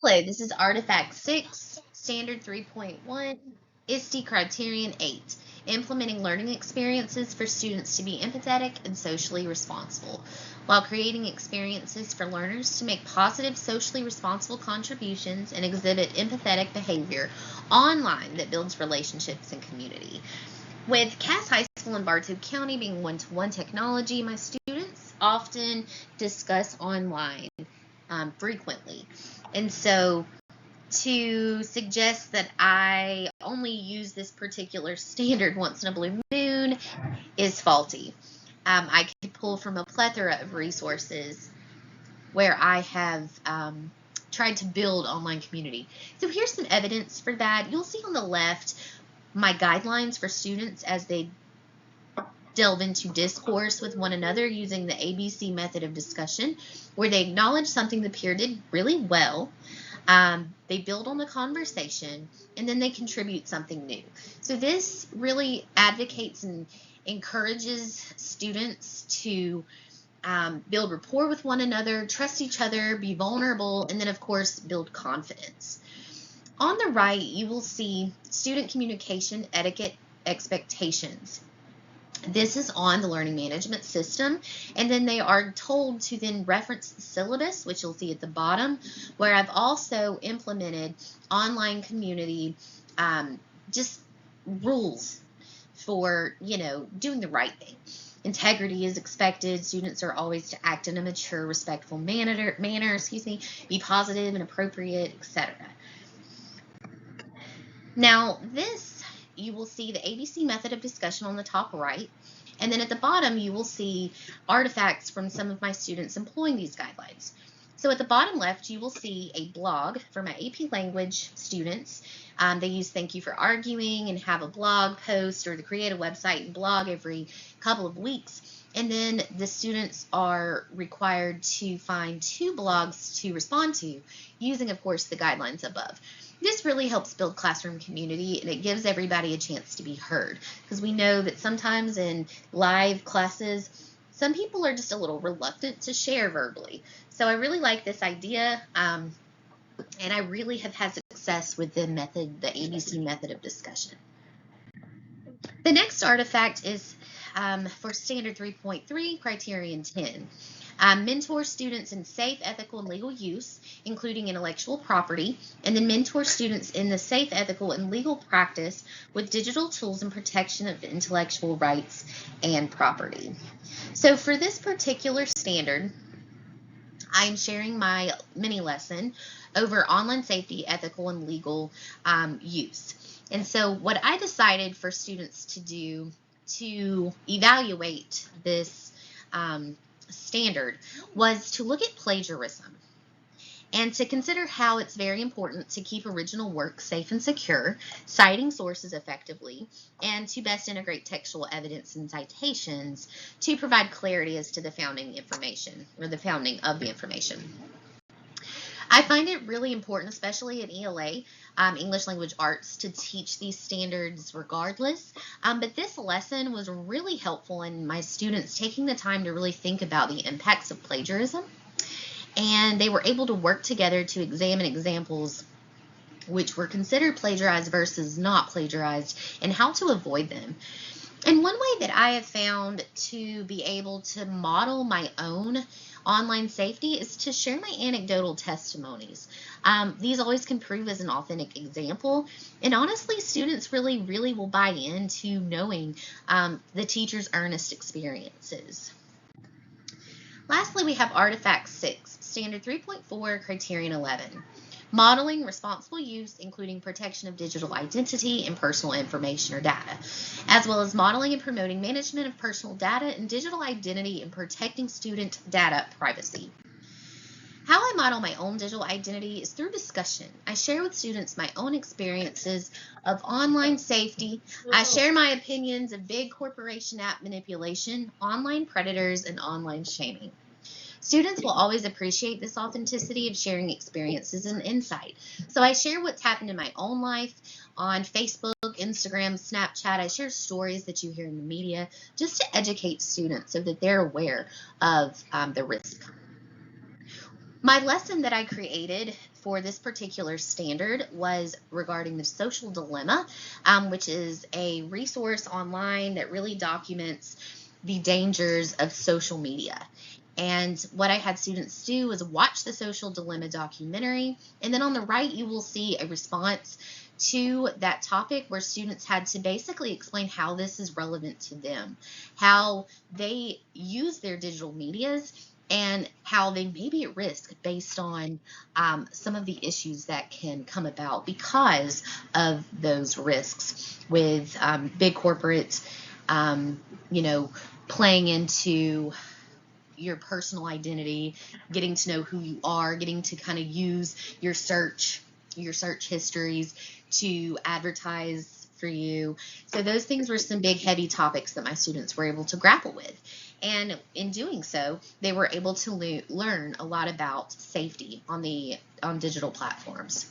Hello, this is Artifact 6, Standard 3.1, ISTE Criterion 8, implementing learning experiences for students to be empathetic and socially responsible, while creating experiences for learners to make positive, socially responsible contributions and exhibit empathetic behavior online that builds relationships and community. With Cass High School in Bartow County being one-to-one technology, my students often discuss online frequently. And so to suggest that I only use this particular standard once in a blue moon is faulty. I could pull from a plethora of resources where I have tried to build online community. So here's some evidence for that. You'll see on the left my guidelines for students as they delve into discourse with one another using the ABC method of discussion, where they acknowledge something the peer did really well, they build on the conversation, and then they contribute something new. So this really advocates and encourages students to build rapport with one another, trust each other, be vulnerable, and then of course build confidence. On the right, you will see student communication etiquette expectations. This is on the learning management system, and then they are told to then reference the syllabus, which you'll see at the bottom, where I've also implemented online community just rules for doing the right thing. Integrity is expected. Students are always to act in a mature, respectful manner, be positive and appropriate, etc. Now, this, you will see the ABC method of discussion on the top right, and then at the bottom, you will see artifacts from some of my students employing these guidelines. So at the bottom left, you will see a blog for my AP Language students. They use Thank You for Arguing and have a blog post, or to create a website and blog every couple of weeks. And then the students are required to find 2 blogs to respond to using, of course, the guidelines above. This really helps build classroom community, and it gives everybody a chance to be heard, because we know that sometimes in live classes, some people are just a little reluctant to share verbally. So I really like this idea, and I really have had success with the method, the ABC method of discussion. The next artifact is for Standard 3.3, Criterion 10. Mentor students in safe, ethical, and legal use, including intellectual property, and then mentor students in the safe, ethical, and legal practice with digital tools and protection of intellectual rights and property. So for this particular standard, I'm sharing my mini lesson over online safety, ethical, and legal use. And so what I decided for students to do to evaluate this standard was to look at plagiarism and to consider how it's very important to keep original work safe and secure, citing sources effectively, and to best integrate textual evidence and citations to provide clarity as to the founding information, or the founding of the information. I find it really important, especially in ELA, English Language Arts, to teach these standards regardless. But this lesson was really helpful in my students taking the time to really think about the impacts of plagiarism. And they were able to work together to examine examples which were considered plagiarized versus not plagiarized, and how to avoid them. And one way that I have found to be able to model my own online safety is to share my anecdotal testimonies. These always can prove as an authentic example, and honestly, students really will buy into knowing the teacher's earnest experiences. Lastly, we have Artifact 6, Standard 3.4, Criterion 11. Modeling responsible use, including protection of digital identity and personal information or data, as well as modeling and promoting management of personal data and digital identity and protecting student data privacy. How I model my own digital identity is through discussion. I share with students my own experiences of online safety. I share my opinions of big corporation app manipulation, online predators, and online shaming. Students will always appreciate this authenticity of sharing experiences and insight. So I share what's happened in my own life on Facebook, Instagram, Snapchat. I share stories that you hear in the media just to educate students so that they're aware of the risk. My lesson that I created for this particular standard was regarding the social dilemma, which is a resource online that really documents the dangers of social media. And what I had students do was watch the social dilemma documentary, and then on the right you will see a response to that topic where students had to basically explain how this is relevant to them, how they use their digital medias, and how they may be at risk based on some of the issues that can come about because of those risks with big corporates, you know, playing into your personal identity, getting to know who you are, getting to kind of use your search histories to advertise for you. So those things were some big, heavy topics that my students were able to grapple with. And in doing so, they were able to learn a lot about safety on digital platforms.